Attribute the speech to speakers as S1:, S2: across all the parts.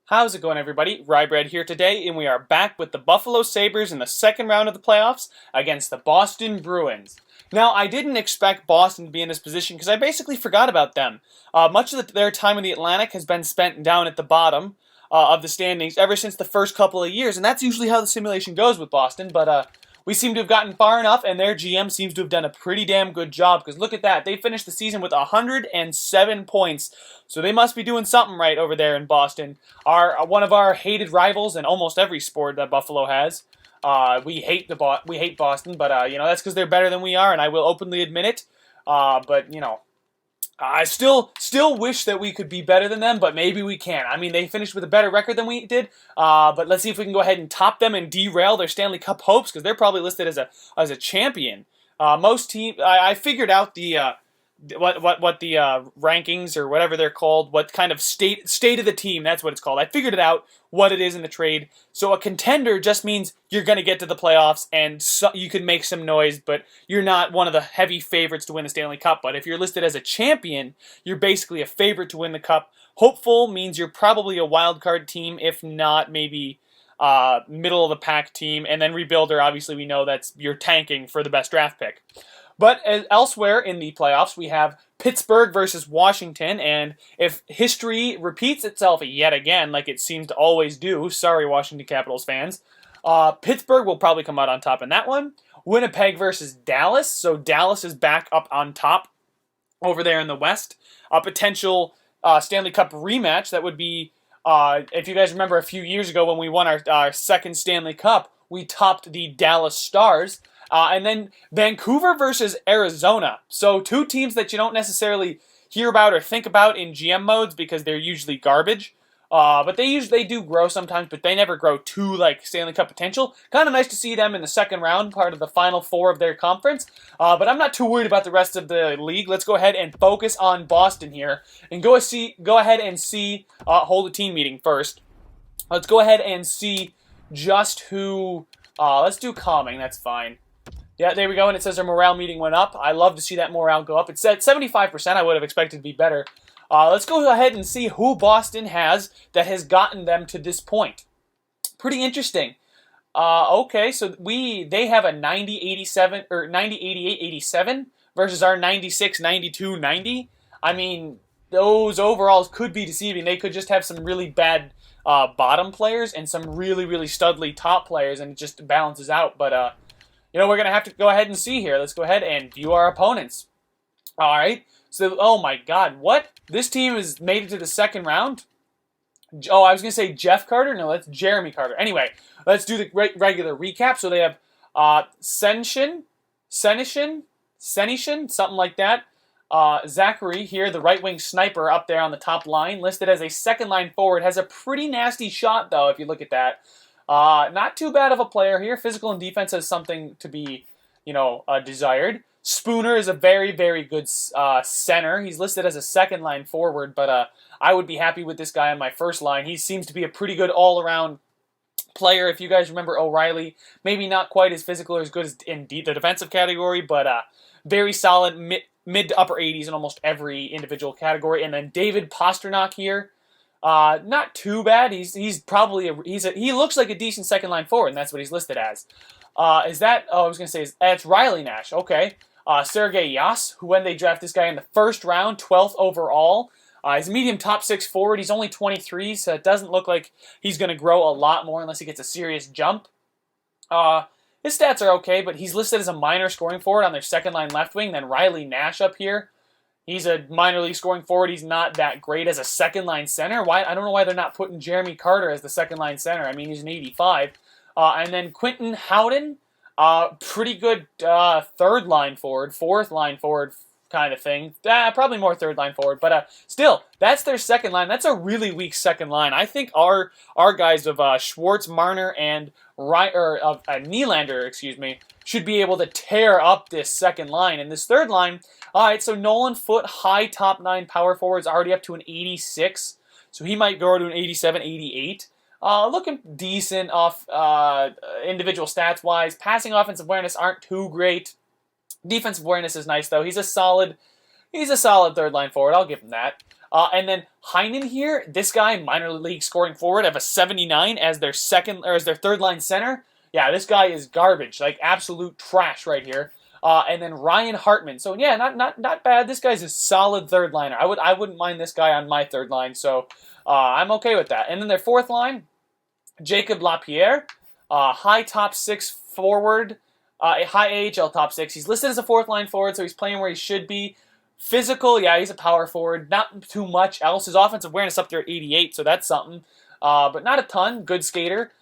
S1: How's it going, everybody? Rybread here today, and we are back with the Buffalo Sabres in the second round of the playoffs against the Boston Bruins. Now, I didn't expect Boston to be in this position because I basically forgot about them. Much of their time in the Atlantic has been spent down at the bottom of the standings ever since the first couple of years, and that's usually how the simulation goes with Boston, but we seem to have gotten far enough, and their GM seems to have done a pretty damn good job, because look at that. They finished the season with 107 points, so they must be doing something right over there in Boston. One of our hated rivals in almost every sport that Buffalo has. We hate Boston, but that's because they're better than we are, and I will openly admit it. I still wish that we could be better than them, but maybe we can. I mean, they finished with a better record than we did, but let's see if we can go ahead and top them and derail their Stanley Cup hopes, because they're probably listed as a champion. Most teams, I figured out the what the rankings or whatever they're called, what kind of state of the team, that's what it's called. I figured it out, what it is in the trade. So a contender just means you're going to get to the playoffs and you can make some noise, but you're not one of the heavy favorites to win the Stanley Cup. But if you're listed as a champion, you're basically a favorite to win the Cup. Hopeful means you're probably a wild card team, if not maybe middle of the pack team. And then rebuilder, obviously we know that's you're tanking for the best draft pick. But elsewhere in the playoffs, we have Pittsburgh versus Washington, and if history repeats itself yet again, like it seems to always do, sorry Washington Capitals fans, Pittsburgh will probably come out on top in that one. Winnipeg versus Dallas, so Dallas is back up on top over there in the West. A potential Stanley Cup rematch, that would be, if you guys remember a few years ago when we won our second Stanley Cup, we topped the Dallas Stars. And then Vancouver versus Arizona. So two teams that you don't necessarily hear about or think about in GM modes because they're usually garbage. But they do grow sometimes, but they never grow to like Stanley Cup potential. Kind of nice to see them in the second round, part of the final four of their conference. But I'm not too worried about the rest of the league. Let's go ahead and focus on Boston here and go ahead and see. Hold a team meeting first. Let's go ahead and see just who. Let's do calming. That's fine. Yeah, there we go, and it says our morale meeting went up. I love to see that morale go up. It said 75%. I would have expected to be better. Let's go ahead and see who Boston has that has gotten them to this point. Pretty interesting. Okay, so they have a 90-87 or 90-88-87 versus our 96-92-90. I mean, those overalls could be deceiving. They could just have some really bad bottom players and some really, really studly top players, and it just balances out. But we're going to have to go ahead and see here. Let's go ahead and view our opponents. All right. So, oh my God, what? This team has made it to the second round? Oh, I was going to say Jeff Carter. No, that's Jeremy Carter. Anyway, let's do the regular recap. So they have Senishin, something like that. Zachary here, the right-wing sniper up there on the top line, listed as a second-line forward. Has a pretty nasty shot, though, if you look at that. Not too bad of a player here. Physical and defense has something to be, desired. Spooner is a very, very good center. He's listed as a second-line forward, but I would be happy with this guy on my first line. He seems to be a pretty good all-around player. If you guys remember O'Reilly, maybe not quite as physical or as good as in the defensive category, but very solid mid to upper 80s in almost every individual category. And then David Pastrnak here. Not too bad. He's probably he looks like a decent second line forward, and that's what he's listed as. Is that? Oh, I was gonna say it's Riley Nash. Okay. Sergei Yas, who when they draft this guy in the first round, 12th overall. He's a medium top six forward. He's only 23, so it doesn't look like he's gonna grow a lot more unless he gets a serious jump. His stats are okay, but he's listed as a minor scoring forward on their second line left wing. Then Riley Nash up here. He's a minor league scoring forward. He's not that great as a second-line center. Why? I don't know why they're not putting Jeremy Carter as the second-line center. I mean, he's an 85. And then Quentin Howden, pretty good third-line forward, fourth-line forward kind of thing. Probably more third-line forward. But still, that's their second line. That's a really weak second line. I think our guys of Schwartz, Marner, and Nylander, should be able to tear up this second line. And this third line, all right, so Nolan Foote, high top 9 power forward, is already up to an 86. So he might go to an 87, 88. Looking decent off individual stats-wise. Passing, offensive awareness aren't too great. Defensive awareness is nice, though. He's a solid third-line forward. I'll give him that. And then Heinen here, this guy, minor league scoring forward, have a 79 as their third line center. Yeah, this guy is garbage, like absolute trash right here. And then Ryan Hartman. So yeah, not bad. This guy's a solid third liner. I wouldn't mind this guy on my third line. So I'm okay with that. And then their fourth line, Jacob Lapierre, high top six forward, high AHL top six. He's listed as a fourth line forward, so he's playing where he should be. Physical, yeah, he's a power forward. Not too much else. His offensive awareness up there at 88, so that's something. But not a ton. Good skater.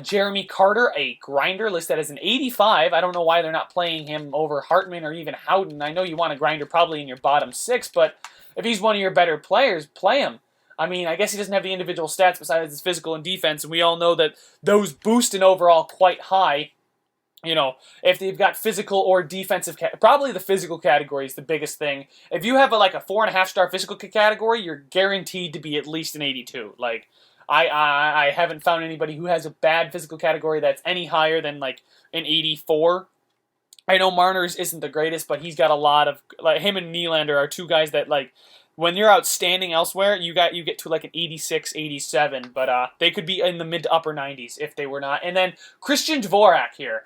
S1: Jeremy Carter, a grinder, listed as an 85. I don't know why they're not playing him over Hartman or even Howden. I know you want a grinder probably in your bottom six, but if he's one of your better players, play him. I mean, I guess he doesn't have the individual stats besides his physical and defense, and we all know that those boost in overall quite high. You know, if they've got physical or defensive, probably the physical category is the biggest thing. If you have like a 4.5-star physical category, you're guaranteed to be at least an 82. Like, I haven't found anybody who has a bad physical category that's any higher than like an 84. I know Marner's isn't the greatest, but he's got a lot of, like, him and Nylander are two guys that, like, when you're outstanding elsewhere, you get to like an 86, 87, but they could be in the mid to upper 90s if they were not. And then Christian Dvorak here.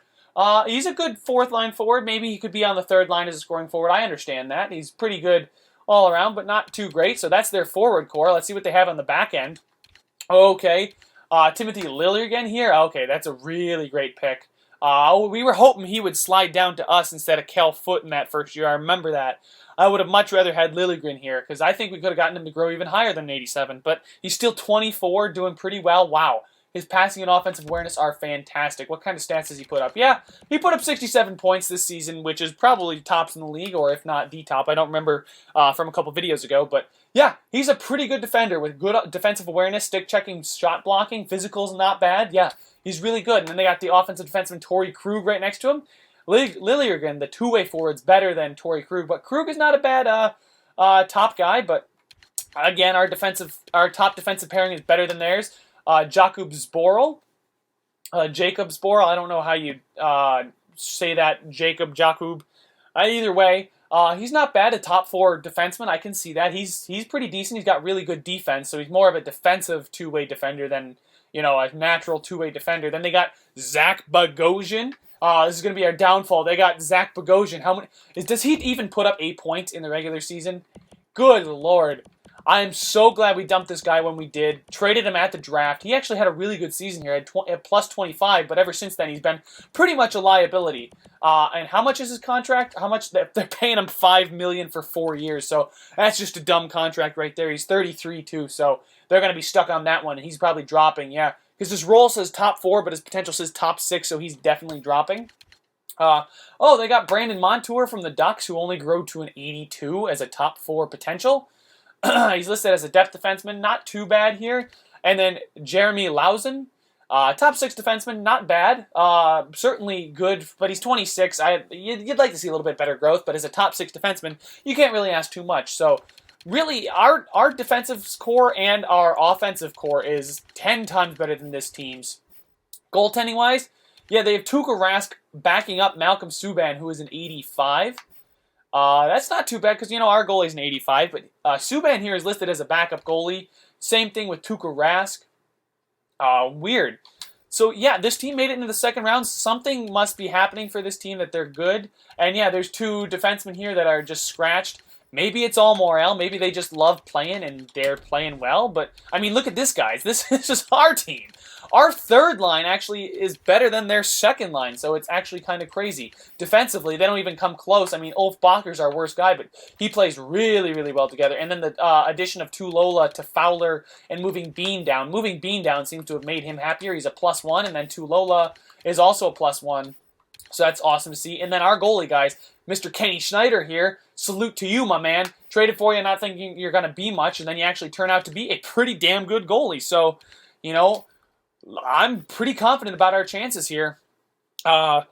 S1: He's a good fourth line forward. Maybe he could be on the third line as a scoring forward. I understand that. He's pretty good all around, but not too great. So that's their forward core. Let's see what they have on the back end. Okay. Timothy Liljegren here. Okay, that's a really great pick. We were hoping he would slide down to us instead of Cal Foote in that first year. I remember that. I would have much rather had Liljegren here because I think we could have gotten him to grow even higher than 87. But he's still 24, doing pretty well. Wow. His passing and offensive awareness are fantastic. What kind of stats does he put up? Yeah, he put up 67 points this season, which is probably tops in the league, or if not the top. I don't remember from a couple videos ago. But yeah, he's a pretty good defender with good defensive awareness, stick checking, shot blocking. Physical's not bad. Yeah, he's really good. And then they got the offensive defenseman Torrey Krug right next to him. Liljegren, the two-way forward's better than Torrey Krug, but Krug is not a bad top guy. But again, our top defensive pairing is better than theirs. Jacob Zboril. I don't know how you say that. Jacob. Either way, he's not bad. A top four defenseman. I can see that. He's pretty decent. He's got really good defense, so he's more of a defensive two-way defender than, you know, a natural two-way defender. Then they got Zach Bogosian. This is going to be our downfall. They got Zach Bogosian. Does he even put up 8 points in the regular season? Good Lord. I am so glad we dumped this guy when we did. Traded him at the draft. He actually had a really good season here at plus 25, but ever since then he's been pretty much a liability. And how much is his contract? How much? They're paying him $5 million for 4 years, so that's just a dumb contract right there. He's 33 too, so they're going to be stuck on that one, and he's probably dropping, yeah. Because his role says top 4, but his potential says top 6, so he's definitely dropping. They got Brandon Montour from the Ducks, who only grew to an 82 as a top 4 potential. He's listed as a depth defenseman, not too bad here. And then Jeremy Lausen, top 6 defenseman, not bad. Certainly good, but he's 26. You'd like to see a little bit better growth, but as a top 6 defenseman, you can't really ask too much. So really, our defensive core and our offensive core is 10 times better than this team's. Goaltending-wise, yeah, they have Tuukka Rask backing up Malcolm Subban, who is an 85. That's not too bad because, you know, our goalie's an 85, but Subban here is listed as a backup goalie. Same thing with Tuukka Rask. Weird. So, yeah, this team made it into the second round. Something must be happening for this team that they're good. And, yeah, there's 2 defensemen here that are just scratched. Maybe it's all morale. Maybe they just love playing and they're playing well. But, I mean, look at this, guys. This is our team. Our third line actually is better than their second line, so it's actually kind of crazy. Defensively, they don't even come close. I mean, Ulf Bakker's our worst guy, but he plays really, really well together. And then the addition of Tulola to Fowler and moving Bean down. Moving Bean down seems to have made him happier. He's a +1, and then Tulola is also a +1. So that's awesome to see. And then our goalie, guys, Mr. Kenny Schneider here. Salute to you, my man. Traded for you not thinking you're going to be much, and then you actually turn out to be a pretty damn good goalie. So, you know, I'm pretty confident about our chances here. I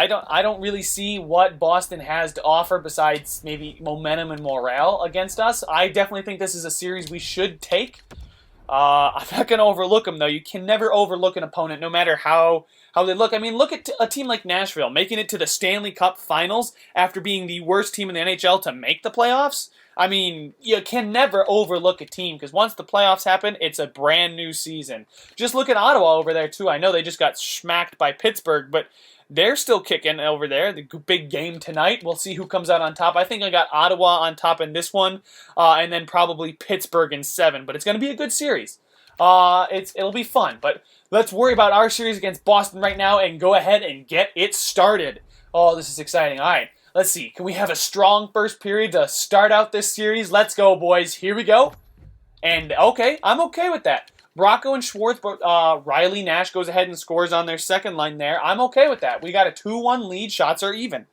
S1: don't really see what Boston has to offer besides maybe momentum and morale against us. I definitely think this is a series we should take. I'm not going to overlook them, though. You can never overlook an opponent, no matter how they look. I mean, look at a team like Nashville making it to the Stanley Cup Finals after being the worst team in the NHL to make the playoffs. I mean, you can never overlook a team because once the playoffs happen, it's a brand new season. Just look at Ottawa over there, too. I know they just got smacked by Pittsburgh, but they're still kicking over there. The big game tonight. We'll see who comes out on top. I think I got Ottawa on top in this one, and then probably Pittsburgh in 7. But it's going to be a good series. It'll be fun. But let's worry about our series against Boston right now and go ahead and get it started. Oh, this is exciting. All right. Let's see. Can we have a strong first period to start out this series? Let's go, boys. Here we go. And, okay, I'm okay with that. Bracco and Schwartz, but Riley Nash goes ahead and scores on their second line there. I'm okay with that. We got a 2-1 lead. Shots are even.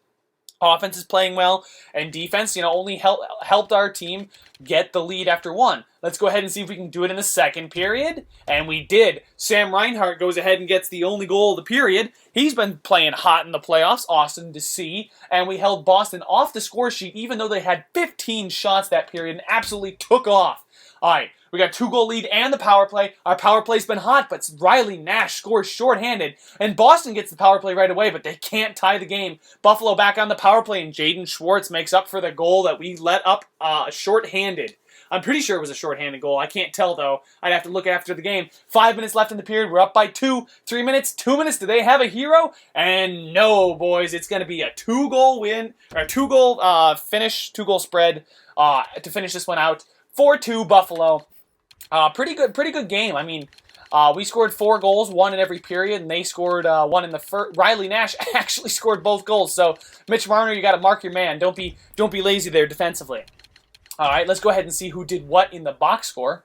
S1: Offense is playing well, and defense, only helped our team get the lead after 1. Let's go ahead and see if we can do it in the second period. And we did. Sam Reinhart goes ahead and gets the only goal of the period. He's been playing hot in the playoffs. Awesome to see. And we held Boston off the score sheet, even though they had 15 shots that period and absolutely took off. All right. We got 2-goal lead and the power play. Our power play's been hot, but Riley Nash scores shorthanded. And Boston gets the power play right away, but they can't tie the game. Buffalo back on the power play, and Jaden Schwartz makes up for the goal that we let up shorthanded. I'm pretty sure it was a shorthanded goal. I can't tell, though. I'd have to look after the game. 5 minutes left in the period. We're up by 2. 3 minutes. 2 minutes. Do they have a hero? And no, boys. It's going to be a 2-goal win, or a 2-goal finish, 2-goal spread to finish this one out. 4-2 Buffalo. Pretty good game. I mean, we scored 4 goals, 1 in every period, and they scored 1 in the first. Riley Nash actually scored both goals. So, Mitch Marner, you got to mark your man. Don't be lazy there defensively. All right, let's go ahead and see who did what in the box score.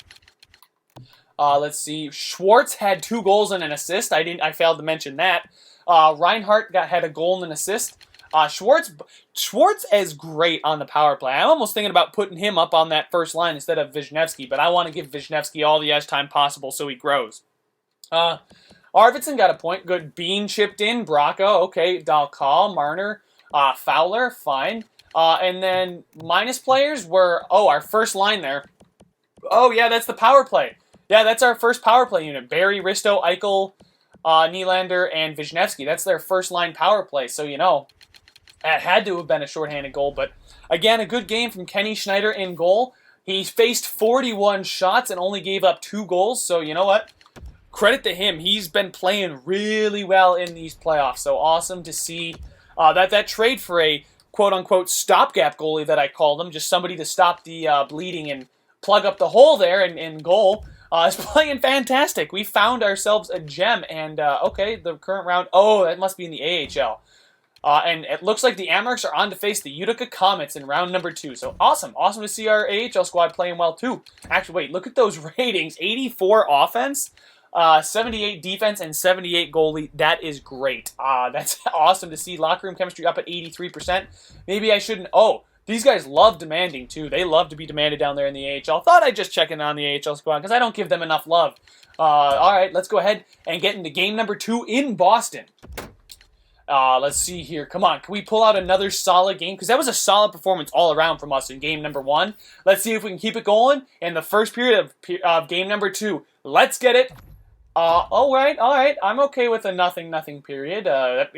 S1: Let's see. Schwartz had 2 goals and an assist. I failed to mention that. Reinhart had a goal and an assist. Schwartz is great on the power play. I'm almost thinking about putting him up on that first line instead of Wisniewski, but I want to give Wisniewski all the ice time possible so he grows. Arvidsson got a point. Good. Bean chipped in. Bracco, okay. Dalcal, Marner, Fowler, fine. And then minus players were, our first line there. Oh, yeah, that's the power play. Yeah, that's our first power play unit. Barry, Risto, Eichel, Nylander, and Wisniewski. That's their first line power play, so it had to have been a shorthanded goal, but again, a good game from Kenny Schneider in goal. He faced 41 shots and only gave up 2 goals, so you know what? Credit to him. He's been playing really well in these playoffs, so awesome to see that trade for a quote-unquote stopgap goalie that I called him, just somebody to stop the bleeding and plug up the hole there in goal, is playing fantastic. We found ourselves a gem, and okay, the current round, that must be in the AHL. And it looks like the Amerks are on to face the Utica Comets in round number 2. So awesome. Awesome to see our AHL squad playing well too. Actually, wait, look at those ratings. 84 offense, 78 defense, and 78 goalie. That is great. That's awesome to see. Locker room chemistry up at 83%. Maybe I shouldn't... these guys love demanding too. They love to be demanded down there in the AHL. Thought I'd just check in on the AHL squad because I don't give them enough love. All right, let's go ahead and get into game number 2 in Boston. Let's see here. Come on. Can we pull out another solid game? Because that was a solid performance all around from us in game number 1. Let's see if we can keep it going in the first period of game number 2. Let's get it. All right. I'm okay with a nothing period.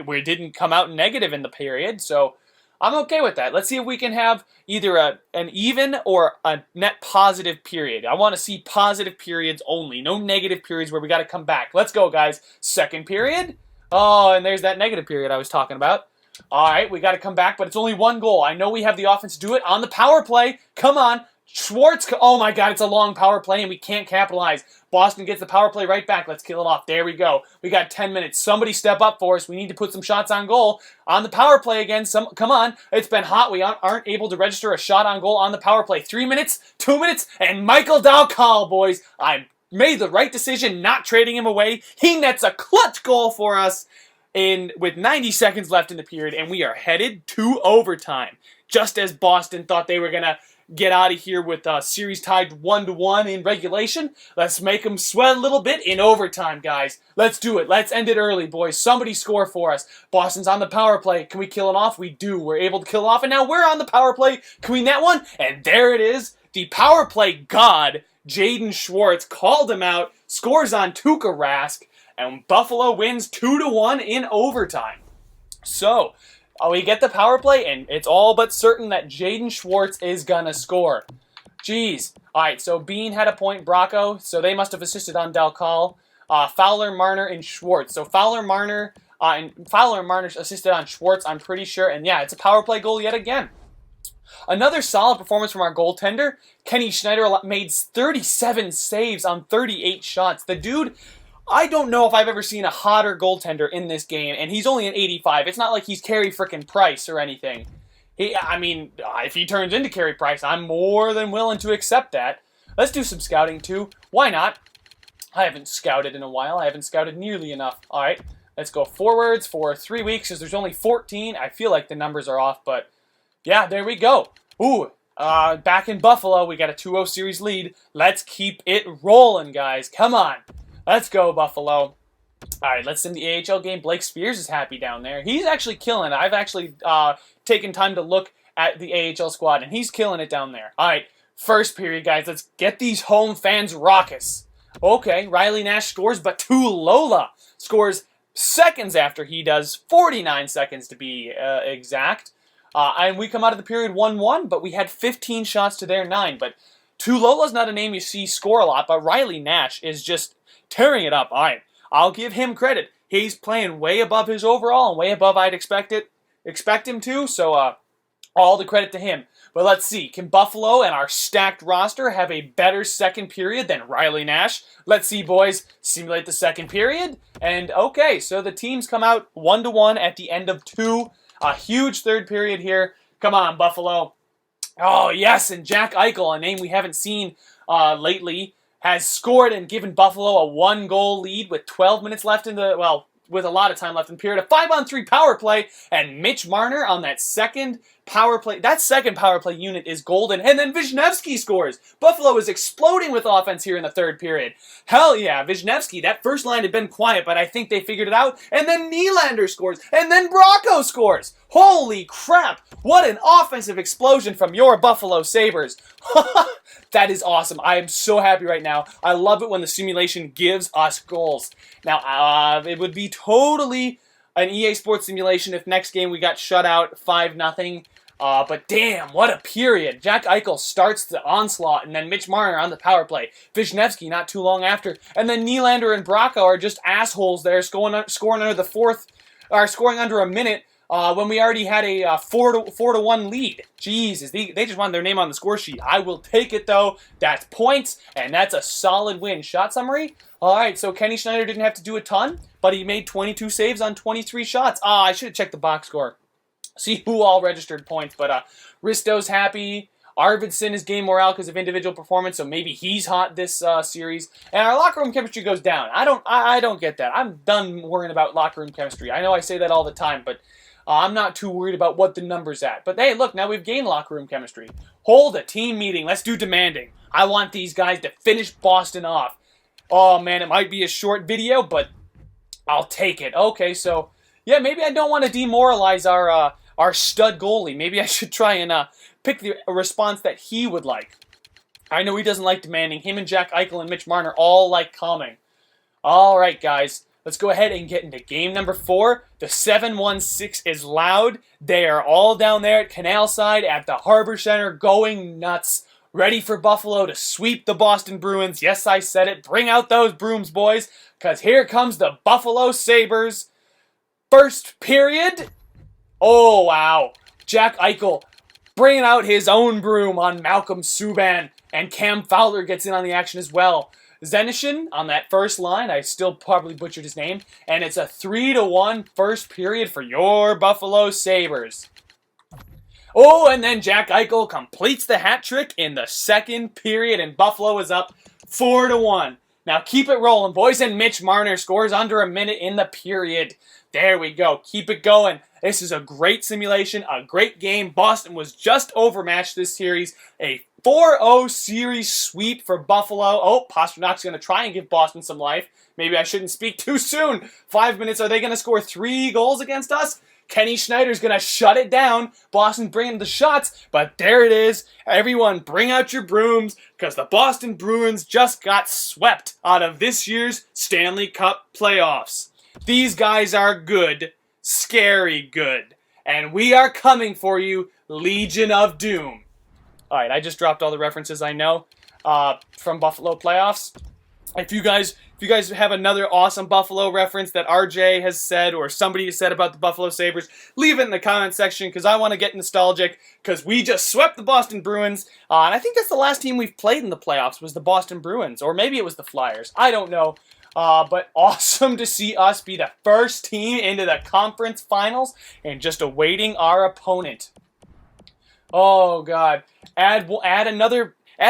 S1: We didn't come out negative in the period, so I'm okay with that. Let's see if we can have either an even or a net positive period. I want to see positive periods only. No negative periods where we got to come back. Let's go, guys. Second period. Oh, and there's that negative period I was talking about. All right, we got to come back, but it's only 1 goal. I know we have the offense to do it on the power play. Come on. Schwartz. Oh, my God, it's a long power play, and we can't capitalize. Boston gets the power play right back. Let's kill it off. There we go. We got 10 minutes. Somebody step up for us. We need to put some shots on goal. On the power play again. Come on. It's been hot. We aren't able to register a shot on goal on the power play. 3 minutes, 2 minutes, and Michael Dalcal, boys. I made the right decision not trading him away. He nets a clutch goal for us with 90 seconds left in the period, and we are headed to overtime. Just as Boston thought they were going to get out of here with a series tied 1-1 in regulation, let's make them sweat a little bit in overtime, guys. Let's do it. Let's end it early, boys. Somebody score for us. Boston's on the power play. Can we kill it off? We do. We're able to kill it off, and now we're on the power play. Can we net one? And there it is. The power play god, Jaden Schwartz, called him out, scores on Tuukka Rask, and Buffalo wins 2-1 in overtime. So, We get the power play, and it's all but certain that Jaden Schwartz is going to score. Jeez. All right, so Bean had a point, Bracco, so they must have assisted on Del Call. Fowler, Marner, and Schwartz. So Fowler, Marner assisted on Schwartz, I'm pretty sure. And yeah, it's a power play goal yet again. Another solid performance from our goaltender. Kenny Schneider made 37 saves on 38 shots. The dude, I don't know if I've ever seen a hotter goaltender in this game, and he's only an 85. It's not like he's Carey frickin' Price or anything. If he turns into Carey Price, I'm more than willing to accept that. Let's do some scouting too. Why not? I haven't scouted in a while. I haven't scouted nearly enough. All right, let's go forwards for 3 weeks because there's only 14. I feel like the numbers are off, but yeah, there we go. Ooh, back in Buffalo, we got a 2-0 series lead. Let's keep it rolling, guys. Come on. Let's go, Buffalo. All right, let's send the AHL game. Blake Spears is happy down there. He's actually killing it. I've actually taken time to look at the AHL squad, and he's killing it down there. All right, first period, guys. Let's get these home fans raucous. Okay, Riley Nash scores, but Tulola scores seconds after he does, 49 seconds to be exact. And we come out of the period 1-1, but we had 15 shots to their 9. But Tulola's not a name you see score a lot, but Riley Nash is just tearing it up. All right, I'll give him credit. He's playing way above his overall and way above I'd expect him to, so all the credit to him. But let's see, can Buffalo and our stacked roster have a better second period than Riley Nash? Let's see, boys, simulate the second period. And okay, so the teams come out 1-1 at the end of 2. A huge third period here. Come on, Buffalo. Oh, yes, and Jack Eichel, a name we haven't seen lately, has scored and given Buffalo a 1-goal lead with 12 minutes left in the, well, with a lot of time left in the period. A 5-on-3 power play, and Mitch Marner on that second power play. That second power play unit is golden, and then Wisniewski scores. Buffalo is exploding with offense here in the third period. Hell yeah, Wisniewski. That first line had been quiet, but I think they figured it out. And then Nylander scores, and then Bracco scores. Holy crap! What an offensive explosion from your Buffalo Sabres. That is awesome. I am so happy right now. I love it when the simulation gives us goals. Now, it would be totally an EA Sports simulation if next game we got shut out 5-0. But damn, what a period. Jack Eichel starts the onslaught, and then Mitch Marner on the power play. Wisniewski not too long after. And then Nylander and Bracco are just assholes there, scoring under the fourth, or scoring under a minute. When we already had a 4-1 lead. Jesus, they just wanted their name on the score sheet. I will take it, though. That's points, and that's a solid win. Shot summary? All right, so Kenny Schneider didn't have to do a ton, but he made 22 saves on 23 shots. I should have checked the box score. See who all registered points, but Risto's happy. Arvidsson is game morale because of individual performance, so maybe he's hot this series. And our locker room chemistry goes down. I don't get that. I'm done worrying about locker room chemistry. I know I say that all the time, but I'm not too worried about what the number's at. But hey, look, now we've gained locker room chemistry. Hold a team meeting. Let's do demanding. I want these guys to finish Boston off. Oh, man, it might be a short video, but I'll take it. Okay, so, yeah, maybe I don't want to demoralize our stud goalie. Maybe I should try and pick a response that he would like. I know he doesn't like demanding. Him and Jack Eichel and Mitch Marner all like calming. All right, guys. Let's go ahead and get into game number 4. The 716 is loud. They are all down there at Canal Side at the Harbor Center going nuts. Ready for Buffalo to sweep the Boston Bruins. Yes, I said it. Bring out those brooms, boys, because here comes the Buffalo Sabres. First period. Oh, wow. Jack Eichel bringing out his own broom on Malcolm Subban, and Cam Fowler gets in on the action as well. Zenishin on that first line, I still probably butchered his name, and it's a 3-1 first period for your Buffalo Sabres. Oh, and then Jack Eichel completes the hat trick in the second period, and Buffalo is up 4-1. Now keep it rolling, boys, and Mitch Marner scores under a minute in the period. There we go. Keep it going. This is a great simulation, a great game. Boston was just overmatched this series. A 4-0 series sweep for Buffalo. Oh, Pasternak's going to try and give Boston some life. Maybe I shouldn't speak too soon. 5 minutes. Are they going to score 3 goals against us? Kenny Schneider's going to shut it down. Boston bringing the shots, but there it is. Everyone bring out your brooms because the Boston Bruins just got swept out of this year's Stanley Cup playoffs. These guys are good, scary good. and we are coming for you, Legion of Doom. All right, I just dropped all the references I know from Buffalo playoffs. If you guys have another awesome Buffalo reference that RJ has said or somebody has said about the Buffalo Sabres, leave it in the comment section because I want to get nostalgic because we just swept the Boston Bruins. And I think that's the last team we've played in the playoffs was the Boston Bruins, or maybe it was the Flyers. I don't know. But awesome to see us be the first team into the conference finals and just awaiting our opponent. Oh, God. Add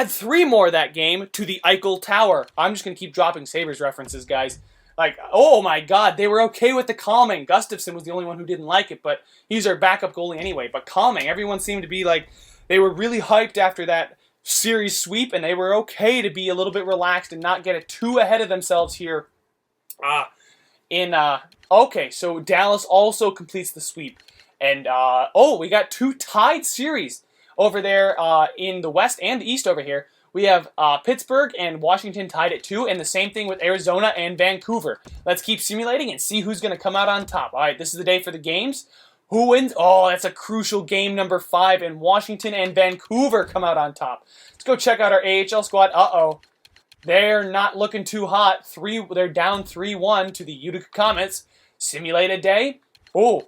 S1: 3 more of that game to the Eichel Tower. I'm just going to keep dropping Sabres references, guys. Like, oh my God, they were okay with the calming. Gustafsson was the only one who didn't like it, but he's our backup goalie anyway. But calming, everyone seemed to be like, they were really hyped after that series sweep, and they were okay to be a little bit relaxed and not get it too ahead of themselves here. Okay, so Dallas also completes the sweep. And, we got 2 tied series over there in the West and the East over here. We have Pittsburgh and Washington tied at 2, and the same thing with Arizona and Vancouver. Let's keep simulating and see who's going to come out on top. All right, this is the day for the games. Who wins? Oh, that's a crucial game number 5, and Washington and Vancouver come out on top. Let's go check out our AHL squad. They're not looking too hot. They're down 3-1 to the Utica Comets. Simulate a day. Oh,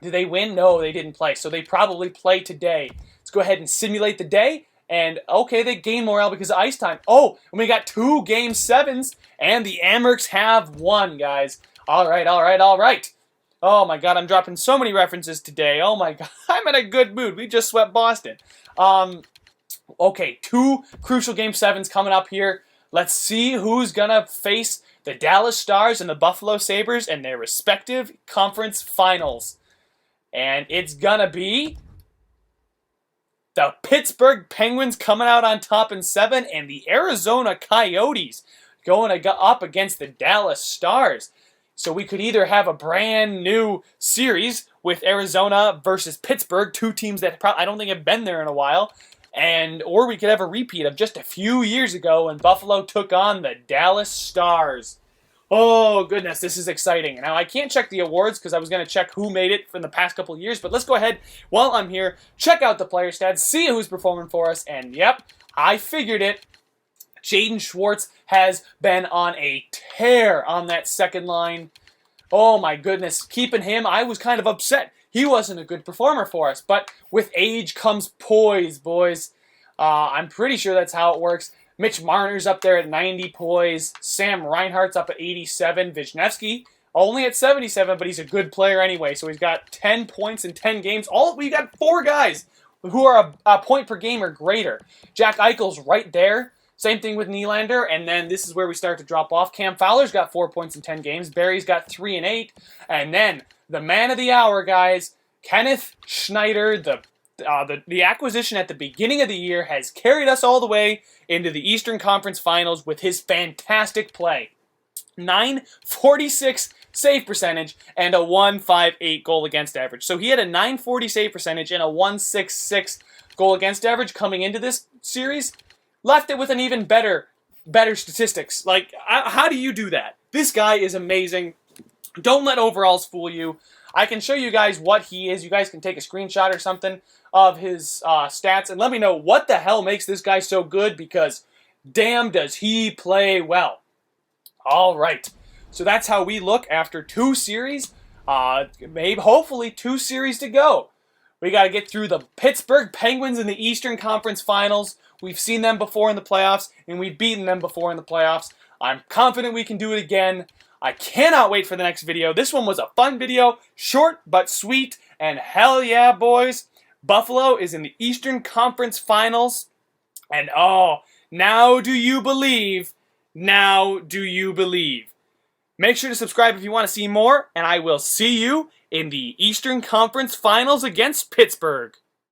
S1: did they win? No, they didn't play, so they probably play today. Let's go ahead and simulate the day. And, okay, they gain morale because of ice time. Oh, and we got 2 Game 7s, and the Amerks have won, guys. All right. Oh, my God, I'm dropping so many references today. Oh, my God, I'm in a good mood. We just swept Boston. Okay, 2 crucial Game 7s coming up here. Let's see who's going to face the Dallas Stars and the Buffalo Sabres in their respective conference finals. And it's going to be the Pittsburgh Penguins coming out on top in 7, and the Arizona Coyotes going up against the Dallas Stars. So we could either have a brand new series with Arizona versus Pittsburgh, 2 teams that I don't think have been there in a while, or we could have a repeat of just a few years ago when Buffalo took on the Dallas Stars. Oh, goodness, this is exciting. Now, I can't check the awards because I was going to check who made it from the past couple of years, but let's go ahead, while I'm here, check out the player stats, see who's performing for us, and yep, I figured it. Jaden Schwartz has been on a tear on that second line. Oh, my goodness, keeping him, I was kind of upset. He wasn't a good performer for us, but with age comes poise, boys. I'm pretty sure that's how it works. Mitch Marner's up there at 90 poise. Sam Reinhart's up at 87. Wisniewski only at 77, but he's a good player anyway. So he's got 10 points in 10 games. We got 4 guys who are a point per game or greater. Jack Eichel's right there. Same thing with Nylander. And then this is where we start to drop off. Cam Fowler's got 4 points in 10 games. Barry's got 3 and 8. And then the man of the hour, guys, Kenneth Schneider, the acquisition at the beginning of the year has carried us all the way into the Eastern Conference Finals with his fantastic play. .946 save percentage and a .158 goal against average. So he had a .940 save percentage and a .166 goal against average coming into this series. Left it with an even better statistics. Like, how do you do that? This guy is amazing. Don't let overalls fool you. I can show you guys what he is. You guys can take a screenshot or something of his stats and let me know what the hell makes this guy so good, because damn does he play well. All right. So that's how we look after 2 series. Hopefully 2 series to go. We got to get through the Pittsburgh Penguins in the Eastern Conference Finals. We've seen them before in the playoffs, and we've beaten them before in the playoffs. I'm confident we can do it again. I cannot wait for the next video. This one was a fun video, short but sweet, and hell yeah, boys. Buffalo is in the Eastern Conference Finals, and now do you believe? Now do you believe? Make sure to subscribe if you want to see more, and I will see you in the Eastern Conference Finals against Pittsburgh.